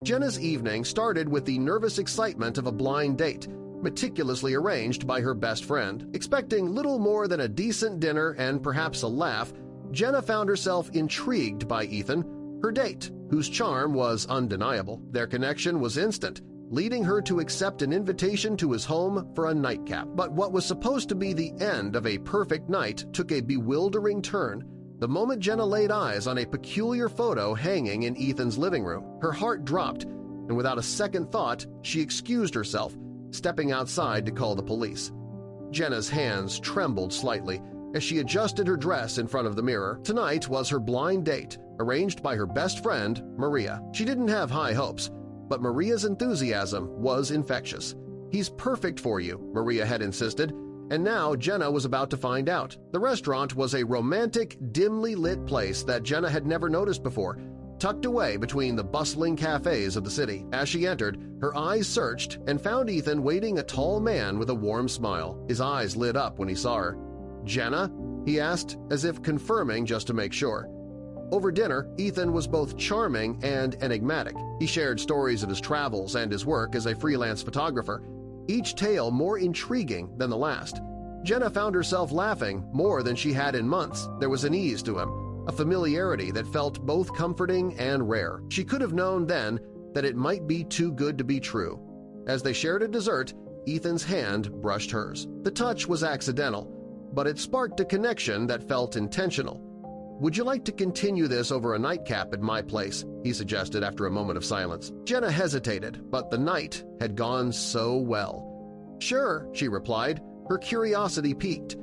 Jenna's evening started with the nervous excitement of a blind date, meticulously arranged by her best friend. Expecting little more than a decent dinner and perhaps a laugh, Jenna found herself intrigued by Ethan, her date, whose charm was undeniable. Their connection was instant, leading her to accept an invitation to his home for a nightcap. But what was supposed to be the end of a perfect night took a bewildering turn the moment Jenna laid eyes on a peculiar photo hanging in Ethan's living room. Her heart dropped, and without a second thought, she excused herself, stepping outside to call the police. Jenna's hands trembled slightly as she adjusted her dress in front of the mirror. Tonight was her blind date, arranged by her best friend, Maria. She didn't have high hopes, but Maria's enthusiasm was infectious. "He's perfect for you," Maria had insisted, and now Jenna was about to find out. The restaurant was a romantic, dimly lit place that Jenna had never noticed before, tucked away between the bustling cafes of the city. As she entered, her eyes searched and found Ethan waiting, a tall man with a warm smile. His eyes lit up when he saw her. "Jenna?" he asked, as if confirming just to make sure. Over dinner, Ethan was both charming and enigmatic. He shared stories of his travels and his work as a freelance photographer, each tale more intriguing than the last. Jenna found herself laughing more than she had in months. There was an ease to him, a familiarity that felt both comforting and rare. She could have known then that it might be too good to be true. As they shared a dessert, Ethan's hand brushed hers. The touch was accidental, but it sparked a connection that felt intentional. "Would you like to continue this over a nightcap at my place?" he suggested after a moment of silence. Jenna hesitated, but the night had gone so well. "Sure," she replied, her curiosity piqued.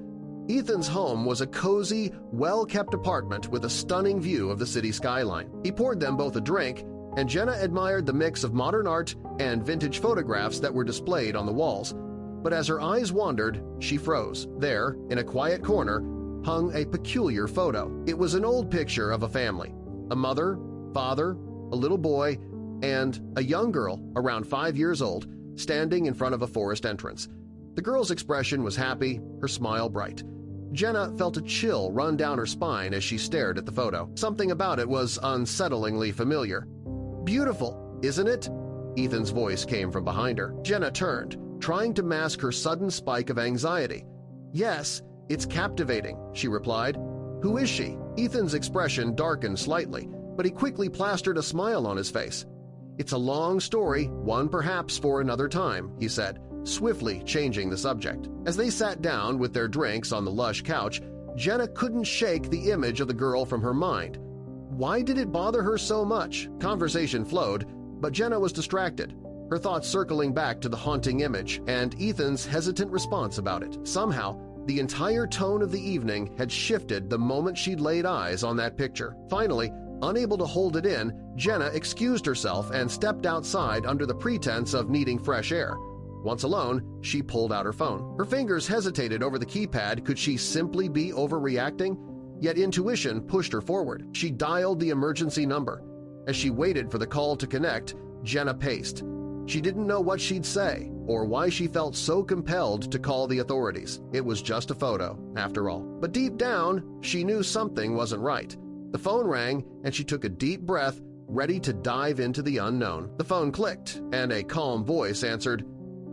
Ethan's home was a cozy, well-kept apartment with a stunning view of the city skyline. He poured them both a drink, and Jenna admired the mix of modern art and vintage photographs that were displayed on the walls. But as her eyes wandered, she froze. There, in a quiet corner, hung a peculiar photo. It was an old picture of a family, a mother, father, a little boy, and a young girl around 5 years old standing in front of a forest entrance. The girl's expression was happy, her smile bright. Jenna felt a chill run down her spine as she stared at the photo. Something about it was unsettlingly familiar. "Beautiful, isn't it?" Ethan's voice came from behind her. Jenna turned, trying to mask her sudden spike of anxiety. "Yes, it's captivating," she replied. "Who is she?" Ethan's expression darkened slightly, but he quickly plastered a smile on his face. "It's a long story, one perhaps for another time," he said, swiftly changing the subject. As they sat down with their drinks on the lush couch, Jenna couldn't shake the image of the girl from her mind. Why did it bother her so much? Conversation flowed, but Jenna was distracted, her thoughts circling back to the haunting image and Ethan's hesitant response about it. Somehow, the entire tone of the evening had shifted the moment she'd laid eyes on that picture. Finally, unable to hold it in, Jenna excused herself and stepped outside under the pretense of needing fresh air. Once alone, she pulled out her phone. Her fingers hesitated over the keypad. Could she simply be overreacting? Yet intuition pushed her forward. She dialed the emergency number. As she waited for the call to connect, Jenna paced. She didn't know what she'd say or why she felt so compelled to call the authorities. It was just a photo, after all. But deep down, she knew something wasn't right. The phone rang, and she took a deep breath, ready to dive into the unknown. The phone clicked, and a calm voice answered,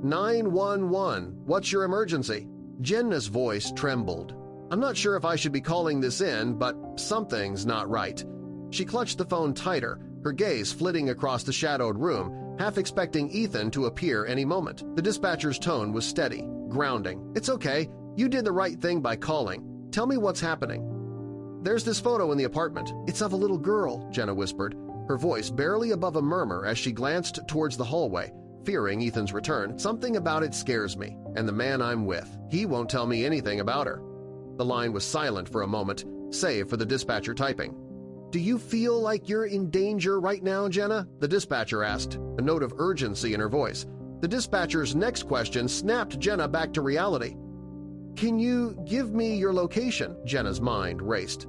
911, what's your emergency? Jenna's voice trembled. I'm not sure if I should be calling this in, but something's not right. She clutched the phone tighter, her gaze flitting across the shadowed room, half expecting Ethan to appear any moment. The dispatcher's tone was steady, grounding. It's okay, you did the right thing by calling. Tell me what's happening. There's this photo in the apartment. It's of a little girl, Jenna whispered, her voice barely above a murmur as she glanced towards the hallway, fearing Ethan's return. Something about it scares me, and the man I'm with. He won't tell me anything about her. The line was silent for a moment, save for the dispatcher typing. Do you feel like you're in danger right now, Jenna? The dispatcher asked, a note of urgency in her voice. The dispatcher's next question snapped Jenna back to reality. Can you give me your location? Jenna's mind raced.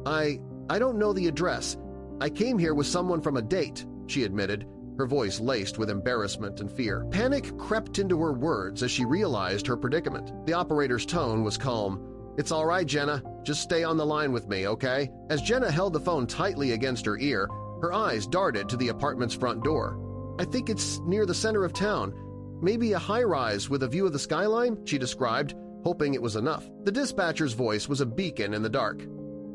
I don't know the address. I came here with someone from a date, she admitted, her voice laced with embarrassment and fear. Panic crept into her words as she realized her predicament. The operator's tone was calm. It's all right, Jenna. Just stay on the line with me, okay? As Jenna held the phone tightly against her ear, Her eyes darted to the apartment's front door. "I think it's near the center of town. Maybe a high-rise with a view of the skyline," she described, hoping it was enough. The dispatcher's voice was a beacon in the dark.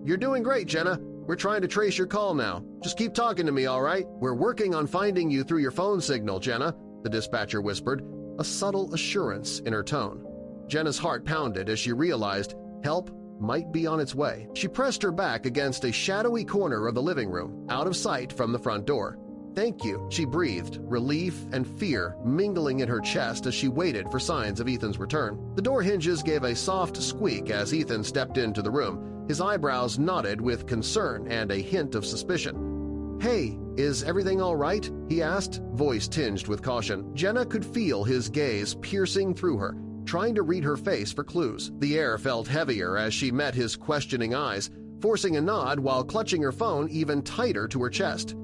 "You're doing great, Jenna. We're trying to trace your call now. Just keep talking to me, all right? We're working on finding you through your phone signal, Jenna," the dispatcher whispered, a subtle assurance in her tone. Jenna's heart pounded as she realized help might be on its way. She pressed her back against a shadowy corner of the living room, out of sight from the front door. "Thank you," she breathed, relief and fear mingling in her chest as she waited for signs of Ethan's return. The door hinges gave a soft squeak as Ethan stepped into the room, his eyebrows knotted with concern and a hint of suspicion. "Hey, is everything all right?" he asked, voice tinged with caution. Jenna could feel his gaze piercing through her, trying to read her face for clues. The air felt heavier as she met his questioning eyes, forcing a nod while clutching her phone even tighter to her chest.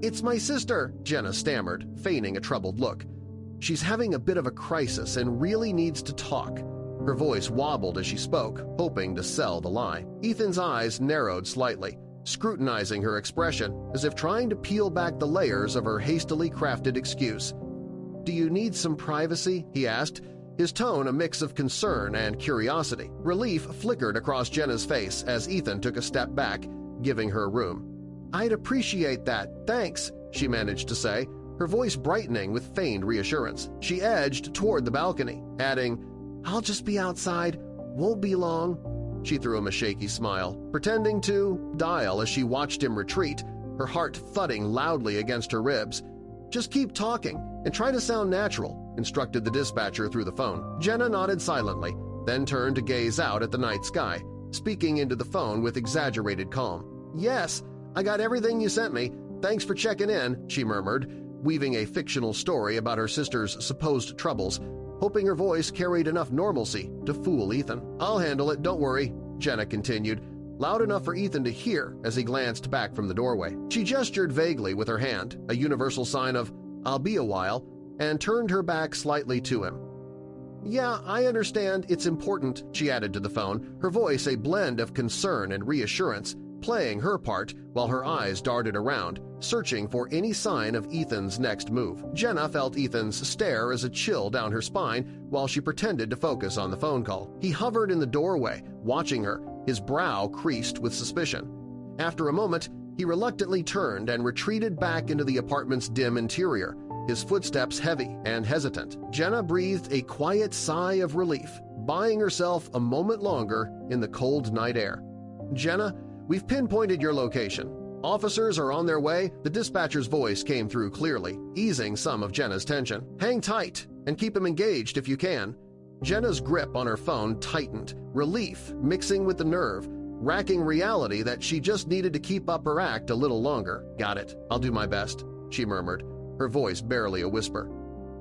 "It's my sister," Jenna stammered, feigning a troubled look. "She's having a bit of a crisis and really needs to talk." Her voice wobbled as she spoke, hoping to sell the lie. Ethan's eyes narrowed slightly, scrutinizing her expression as if trying to peel back the layers of her hastily crafted excuse. "Do you need some privacy?" he asked, his tone a mix of concern and curiosity. Relief flickered across Jenna's face as Ethan took a step back, giving her room. "I'd appreciate that, thanks," she managed to say, her voice brightening with feigned reassurance. She edged toward the balcony, adding, "I'll just be outside, won't be long." She threw him a shaky smile, pretending to dial as she watched him retreat, her heart thudding loudly against her ribs. "Just keep talking and try to sound natural," instructed the dispatcher through the phone. Jenna nodded silently, then turned to gaze out at the night sky, speaking into the phone with exaggerated calm. "Yes, I got everything you sent me. Thanks for checking in," she murmured, weaving a fictional story about her sister's supposed troubles, hoping her voice carried enough normalcy to fool Ethan. "I'll handle it, don't worry," Jenna continued, loud enough for Ethan to hear as he glanced back from the doorway. She gestured vaguely with her hand, a universal sign of, "I'll be a while," and turned her back slightly to him. "Yeah, I understand, it's important," she added to the phone, her voice a blend of concern and reassurance, playing her part while her eyes darted around, searching for any sign of Ethan's next move. Jenna felt Ethan's stare as a chill down her spine while she pretended to focus on the phone call. He hovered in the doorway, watching her, his brow creased with suspicion. After a moment, he reluctantly turned and retreated back into the apartment's dim interior, his footsteps heavy and hesitant. Jenna breathed a quiet sigh of relief, buying herself a moment longer in the cold night air. "Jenna, we've pinpointed your location. Officers are on their way," the dispatcher's voice came through clearly, easing some of Jenna's tension. "Hang tight and keep them engaged if you can." Jenna's grip on her phone tightened, relief mixing with the nerve, racking reality that she just needed to keep up her act a little longer. "Got it. I'll do my best," she murmured, her voice barely a whisper.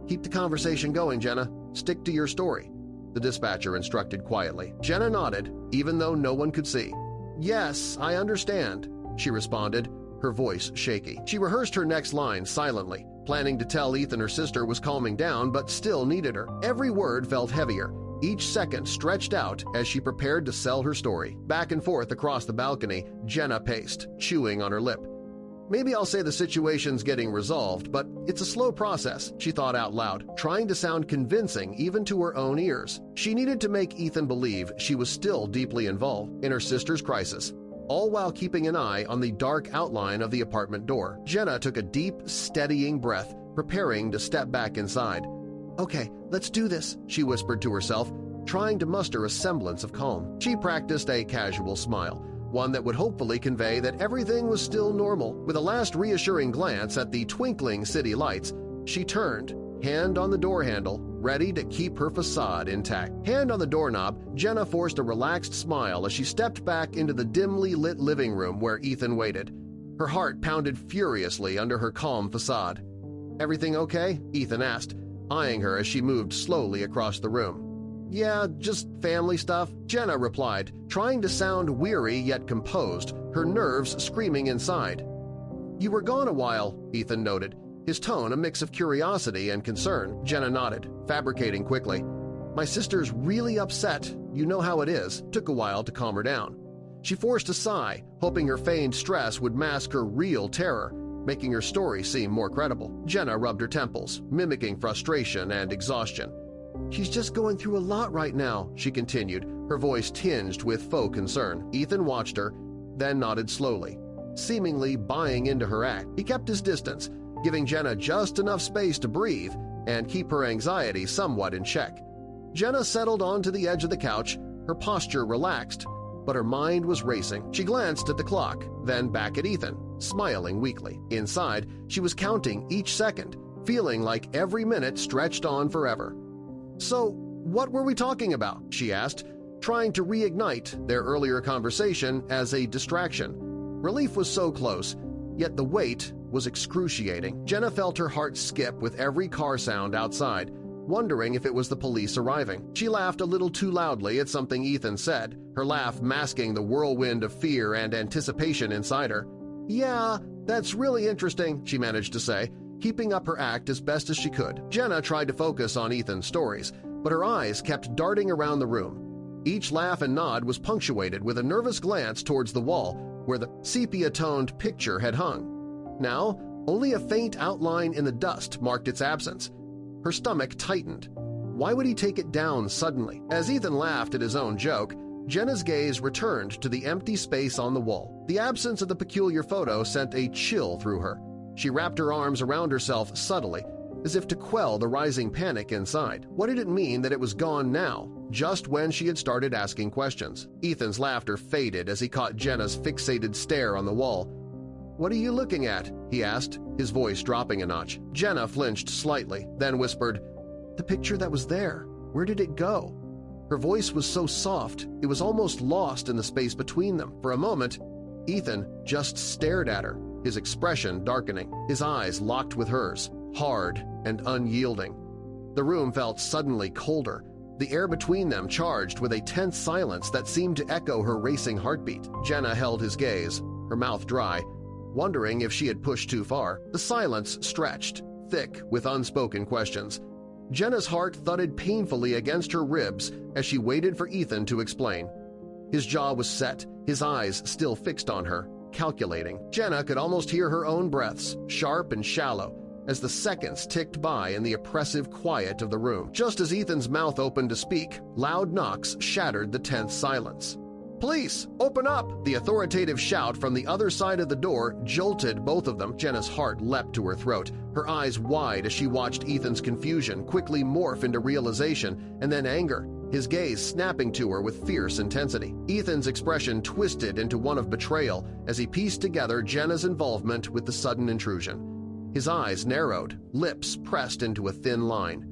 "Keep the conversation going, Jenna. Stick to your story," the dispatcher instructed quietly. Jenna nodded, even though no one could see. "Yes, I understand," she responded, her voice shaky. She rehearsed her next line silently, planning to tell Ethan her sister was calming down but still needed her. Every word felt heavier, each second stretched out as she prepared to sell her story. Back and forth across the balcony, Jenna paced, chewing on her lip. "Maybe I'll say the situation's getting resolved, but it's a slow process," she thought out loud, trying to sound convincing even to her own ears. She needed to make Ethan believe she was still deeply involved in her sister's crisis, all while keeping an eye on the dark outline of the apartment door. Jenna took a deep, steadying breath, preparing to step back inside. "Okay, let's do this," she whispered to herself, trying to muster a semblance of calm. She practiced a casual smile, one that would hopefully convey that everything was still normal. With a last reassuring glance at the twinkling city lights, she turned, hand on the door handle, ready to keep her facade intact. Hand on the doorknob, Jenna forced a relaxed smile as she stepped back into the dimly lit living room where Ethan waited. Her heart pounded furiously under her calm facade. "Everything okay?" Ethan asked, eyeing her as she moved slowly across the room. "Yeah, just family stuff," Jenna replied, trying to sound weary yet composed, her nerves screaming inside. "You were gone a while," Ethan noted, his tone a mix of curiosity and concern. Jenna nodded, fabricating quickly. "My sister's really upset. You know how it is." Took a while to calm her down. She forced a sigh, hoping her feigned stress would mask her real terror, making her story seem more credible. Jenna rubbed her temples, mimicking frustration and exhaustion. "She's just going through a lot right now," she continued, her voice tinged with faux concern. Ethan watched her, then nodded slowly, seemingly buying into her act. He kept his distance, giving Jenna just enough space to breathe and keep her anxiety somewhat in check. Jenna settled onto the edge of the couch, her posture relaxed, but her mind was racing. She glanced at the clock, then back at Ethan, smiling weakly. Inside, she was counting each second, feeling like every minute stretched on forever. "So, what were we talking about?" she asked, trying to reignite their earlier conversation as a distraction. Relief was so close, yet the weight was excruciating. Jenna felt her heart skip with every car sound outside, wondering if it was the police arriving. She laughed a little too loudly at something Ethan said, her laugh masking the whirlwind of fear and anticipation inside her. "Yeah, that's really interesting," she managed to say, keeping up her act as best as she could. Jenna tried to focus on Ethan's stories, but her eyes kept darting around the room. Each laugh and nod was punctuated with a nervous glance towards the wall where the sepia-toned picture had hung. Now, only a faint outline in the dust marked its absence. Her stomach tightened. Why would he take it down suddenly? As Ethan laughed at his own joke, Jenna's gaze returned to the empty space on the wall. The absence of the peculiar photo sent a chill through her. She wrapped her arms around herself subtly, as if to quell the rising panic inside. What did it mean that it was gone now, just when she had started asking questions? Ethan's laughter faded as he caught Jenna's fixated stare on the wall. "What are you looking at?" he asked, his voice dropping a notch. Jenna flinched slightly, then whispered, "The picture that was there. Where did it go?" Her voice was so soft, it was almost lost in the space between them. For a moment, Ethan just stared at her, his expression darkening, his eyes locked with hers, hard and unyielding. The room felt suddenly colder, the air between them charged with a tense silence that seemed to echo her racing heartbeat. Jenna held his gaze, her mouth dry, wondering if she had pushed too far. The silence stretched, thick with unspoken questions. Jenna's heart thudded painfully against her ribs as she waited for Ethan to explain. His jaw was set, his eyes still fixed on her, calculating. Jenna could almost hear her own breaths, sharp and shallow, as the seconds ticked by in the oppressive quiet of the room. Just as Ethan's mouth opened to speak, loud knocks shattered the tense silence. "Police! Open up!" The authoritative shout from the other side of the door jolted both of them. Jenna's heart leapt to her throat, her eyes wide as she watched Ethan's confusion quickly morph into realization and then anger, his gaze snapping to her with fierce intensity. Ethan's expression twisted into one of betrayal as he pieced together Jenna's involvement with the sudden intrusion. His eyes narrowed, lips pressed into a thin line.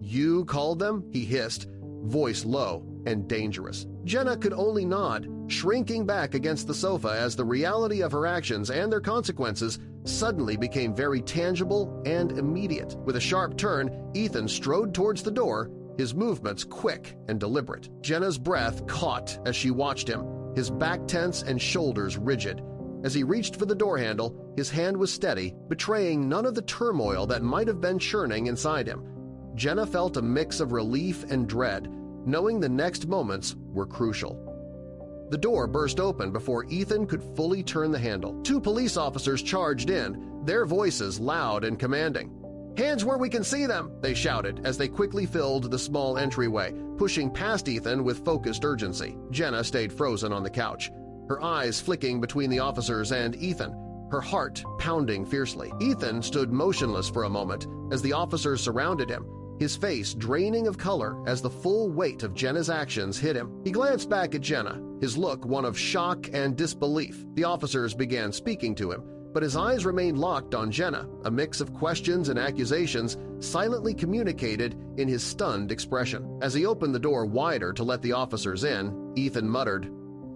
"You called them?" he hissed, voice low and dangerous. Jenna could only nod, shrinking back against the sofa as the reality of her actions and their consequences suddenly became very tangible and immediate. With a sharp turn, Ethan strode towards the door, his movements quick and deliberate. Jenna's breath caught as she watched him, his back tense and shoulders rigid. As he reached for the door handle, his hand was steady, betraying none of the turmoil that might have been churning inside him. Jenna felt a mix of relief and dread, knowing the next moments were crucial. The door burst open before Ethan could fully turn the handle. Two police officers charged in, their voices loud and commanding. "Hands where we can see them!" they shouted as they quickly filled the small entryway, pushing past Ethan with focused urgency. Jenna stayed frozen on the couch, her eyes flicking between the officers and Ethan, her heart pounding fiercely. Ethan stood motionless for a moment as the officers surrounded him, his face draining of color as the full weight of Jenna's actions hit him. He glanced back at Jenna, his look one of shock and disbelief. The officers began speaking to him, but his eyes remained locked on Jenna, a mix of questions and accusations silently communicated in his stunned expression. As he opened the door wider to let the officers in, Ethan muttered,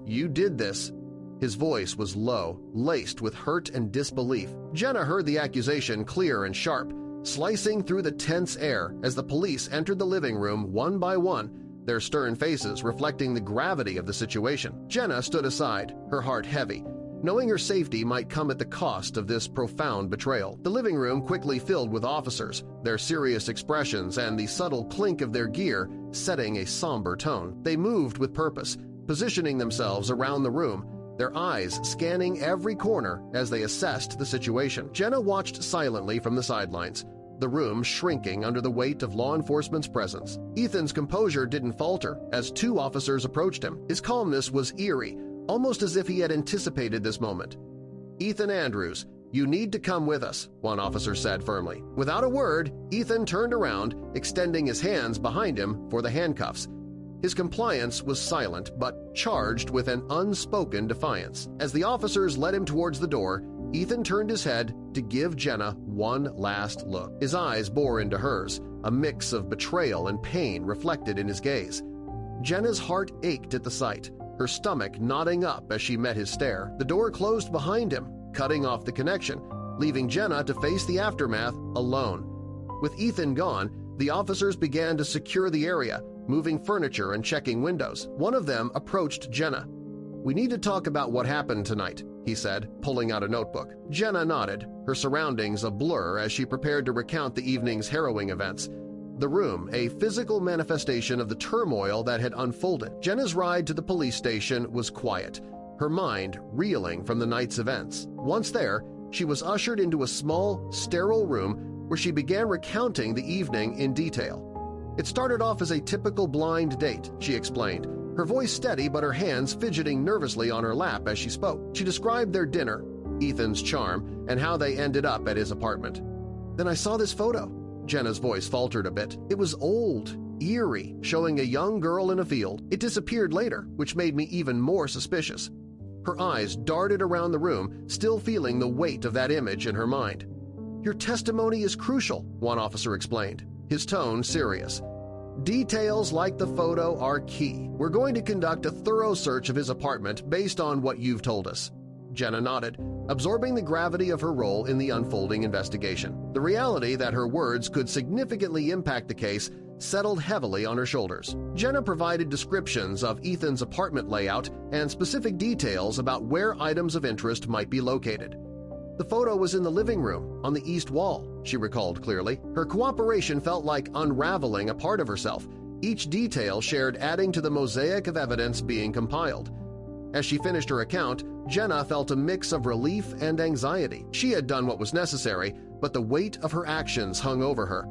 "You did this." His voice was low, laced with hurt and disbelief. Jenna heard the accusation clear and sharp, slicing through the tense air as the police entered the living room one by one, their stern faces reflecting the gravity of the situation. Jenna stood aside, her heart heavy, knowing her safety might come at the cost of this profound betrayal. The living room quickly filled with officers, their serious expressions and the subtle clink of their gear setting a somber tone. They moved with purpose, positioning themselves around the room, their eyes scanning every corner as they assessed the situation. Jenna watched silently from the sidelines, the room shrinking under the weight of law enforcement's presence. Ethan's composure didn't falter as 2 officers approached him. His calmness was eerie, almost as if he had anticipated this moment. "Ethan Andrews, you need to come with us," one officer said firmly. Without a word, Ethan turned around, extending his hands behind him for the handcuffs. His compliance was silent but charged with an unspoken defiance. As the officers led him towards the door, Ethan turned his head to give Jenna one last look. His eyes bore into hers, a mix of betrayal and pain reflected in his gaze. Jenna's heart ached at the sight, her stomach knotting up as she met his stare. The door closed behind him, cutting off the connection, leaving Jenna to face the aftermath alone. With Ethan gone, the officers began to secure the area, moving furniture and checking windows. One of them approached Jenna. "We need to talk about what happened tonight," he said, pulling out a notebook. Jenna nodded, her surroundings a blur as she prepared to recount the evening's harrowing events. The room, a physical manifestation of the turmoil that had unfolded. Jenna's ride to the police station was quiet, her mind reeling from the night's events. Once there, she was ushered into a small, sterile room where she began recounting the evening in detail. "It started off as a typical blind date," she explained, her voice steady but her hands fidgeting nervously on her lap as she spoke. She described their dinner, Ethan's charm, and how they ended up at his apartment. "Then I saw this photo." Jenna's voice faltered a bit. "It was old, eerie, showing a young girl in a field. It disappeared later, which made me even more suspicious." Her eyes darted around the room, still feeling the weight of that image in her mind. "Your testimony is crucial," one officer explained, his tone serious. "Details like the photo are key. We're going to conduct a thorough search of his apartment based on what you've told us." Jenna nodded, absorbing the gravity of her role in the unfolding investigation. The reality that her words could significantly impact the case settled heavily on her shoulders. Jenna provided descriptions of Ethan's apartment layout and specific details about where items of interest might be located. "The photo was in the living room, on the east wall," she recalled clearly. Her cooperation felt like unraveling a part of herself, each detail shared adding to the mosaic of evidence being compiled. As she finished her account, Jenna felt a mix of relief and anxiety. She had done what was necessary, but the weight of her actions hung over her.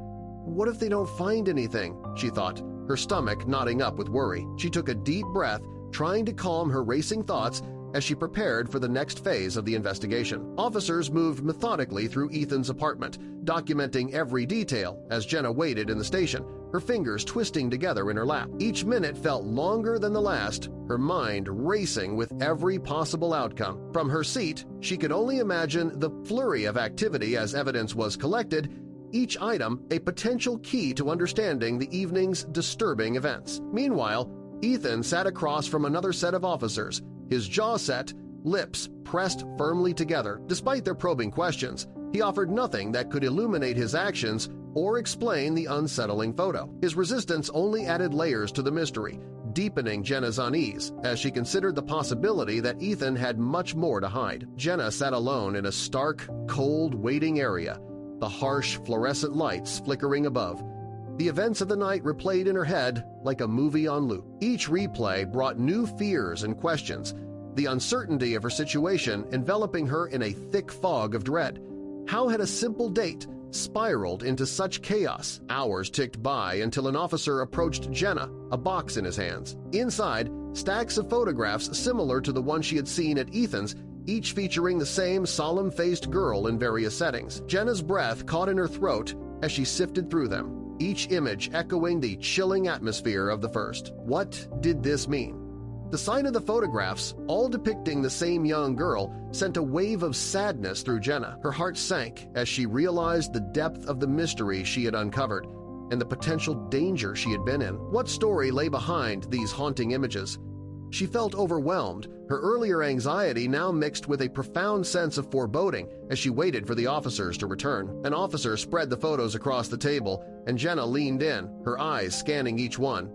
"What if they don't find anything?" she thought, her stomach knotting up with worry. She took a deep breath, trying to calm her racing thoughts as she prepared for the next phase of the investigation. Officers moved methodically through Ethan's apartment, documenting every detail as Jenna waited in the station, her fingers twisting together in her lap. Each minute felt longer than the last, her mind racing with every possible outcome. From her seat, she could only imagine the flurry of activity as evidence was collected, each item a potential key to understanding the evening's disturbing events. Meanwhile, Ethan sat across from another set of officers, his jaw set, lips pressed firmly together. Despite their probing questions, he offered nothing that could illuminate his actions or explain the unsettling photo. His resistance only added layers to the mystery, deepening Jenna's unease as she considered the possibility that Ethan had much more to hide. Jenna sat alone in a stark, cold, waiting area, the harsh fluorescent lights flickering above. The events of the night replayed in her head like a movie on loop. Each replay brought new fears and questions, the uncertainty of her situation enveloping her in a thick fog of dread. How had a simple date spiraled into such chaos? Hours ticked by until an officer approached Jenna, a box in his hands. Inside, stacks of photographs similar to the one she had seen at Ethan's, each featuring the same solemn-faced girl in various settings. Jenna's breath caught in her throat as she sifted through them, each image echoing the chilling atmosphere of the first. What did this mean? The sight of the photographs, all depicting the same young girl, sent a wave of sadness through Jenna. Her heart sank as she realized the depth of the mystery she had uncovered and the potential danger she had been in. What story lay behind these haunting images? She felt overwhelmed, her earlier anxiety now mixed with a profound sense of foreboding as she waited for the officers to return. An officer spread the photos across the table, and Jenna leaned in, her eyes scanning each one.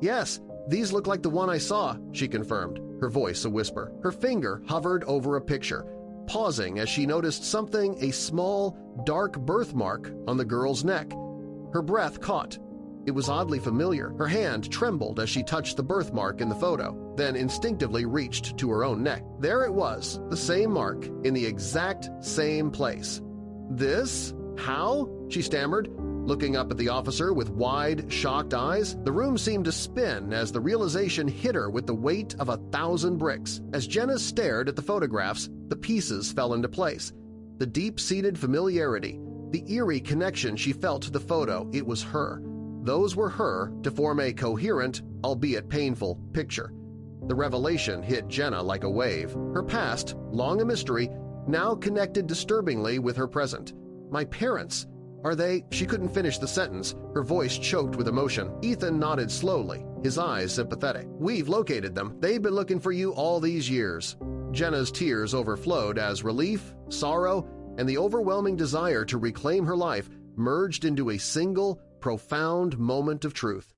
"Yes, these look like the one I saw," she confirmed, her voice a whisper. Her finger hovered over a picture, pausing as she noticed something, a small, dark birthmark on the girl's neck. Her breath caught. It was oddly familiar. Her hand trembled as she touched the birthmark in the photo, then instinctively reached to her own neck. There it was, the same mark, in the exact same place. "This? How?" she stammered, looking up at the officer with wide, shocked eyes. The room seemed to spin as the realization hit her with the weight of 1,000 bricks. As Jenna stared at the photographs, the pieces fell into place. The deep-seated familiarity, the eerie connection she felt to the photo, it was her. Those were her to form a coherent, albeit painful, picture. The revelation hit Jenna like a wave. Her past, long a mystery, now connected disturbingly with her present. My parents. Are they? She couldn't finish the sentence, her voice choked with emotion. Ethan nodded slowly, his eyes sympathetic. "We've located them. They've been looking for you all these years." Jenna's tears overflowed as relief, sorrow, and the overwhelming desire to reclaim her life merged into a single, profound moment of truth.